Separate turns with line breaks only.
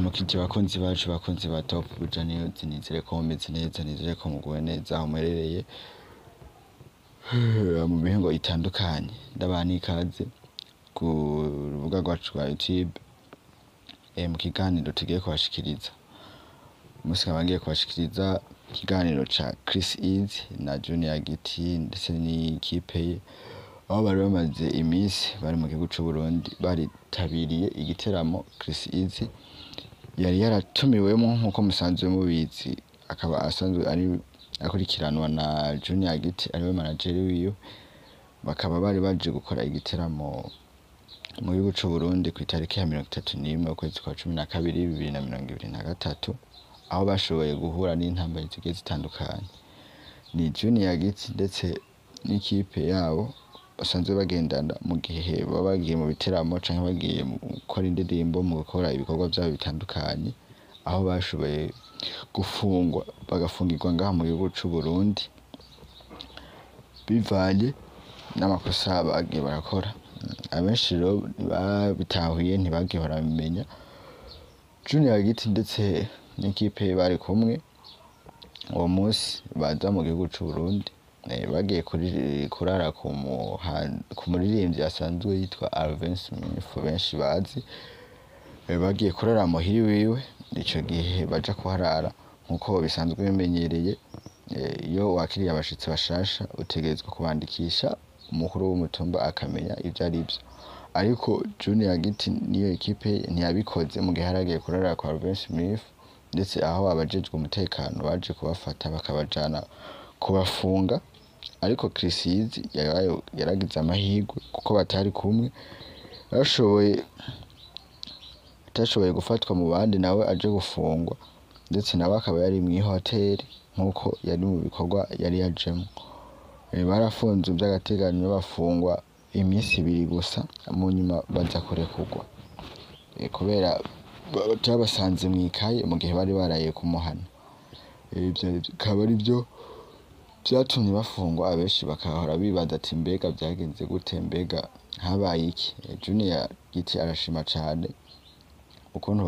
Ndaramukije bakunzi bacu bakunzi ba Top Buja News, nizere ko mumeze neza, nizere ko muguwe neza aho muherereye mu mihingo itandukanye. Ndabana ikaze ku rubuga rwacu rwa YouTube mu kiganiro tugiye kubashikiriza. Umunsi ngiye kubashikiriza ikiganiro ca Chrssy na Giti ndetse n'ikipe ye, aho bari bamaze iminsi bari mu gihugu c'u Burundi baritabiriye igiteramo Chrssy yari yaratumiwemo nkuko musanzwe mubizi, akaba asanzwe ari akurikiranwa na Giti ariwe manager wiwe. Bakaba bari baje gukora igiteramo mu gihugu c'u Burundi ku itariki ya 31 ukwezi kwa 12 2023, aho bashoboye guhura n'intambara zigiye zitandukanye. Ni Giti ndetse n'ikipe yabo basanzwe bagendana mu gihe baba bagiye mu biteramo canke bagiye gukora indirimbo, mu gukora ibikorwa byabo bitandukanye, aho bashoboye gufungwa bagafungirwa ngaha mu gihugu c'u Burundi bivanye n'amakosa bagiye barakora. Abenshi rero babitahuye ntibagiye barabimenya. Giti ndetse n'ikipe bari kumwe uwo munsi baza mu gihugu c'u Burundi, bagiye kurara ku muririmbyi asanzwe yitwa Barafunzwe benshi bazi. Bagiye kurara muhiri wiwe, ico gihe baja kuharara nkuko bisanzwe bimenyereye. Iyo wakiriye abashitsi bashasha utegerezwa kubandikisha, umukuru w'umutumba akamenya ivyo arivyo. Ariko Giti niyo ekipe ntiyabikoze mu gihe haragiye kurara kwa Barafunzwe, ndetse aho abajejwe umutekano baje kubafata bakabajana kubafunga. Ariko Chrssy yaragize amahirwe kuko batari kumwe, atashoboye gufatwa mu bandi nawe aje gufungwa, ndetse nawe akaba yari mw'ihoteli nkuko yari mu bikorwa yari yajemwo. Barafunzwe by'agateganyo bafungwa iminsi 2 gusa, mu nyuma baza kurekurwa kubera babasanze mw'ikaye mu gihe bari baraye kumuhana. Ivyo bikaba ari byo vyatumye bafungwa. Abenshi bakahora bibaza ati mbega byagenze gute, mbega habaye iki? Giti arashima cane ukuntu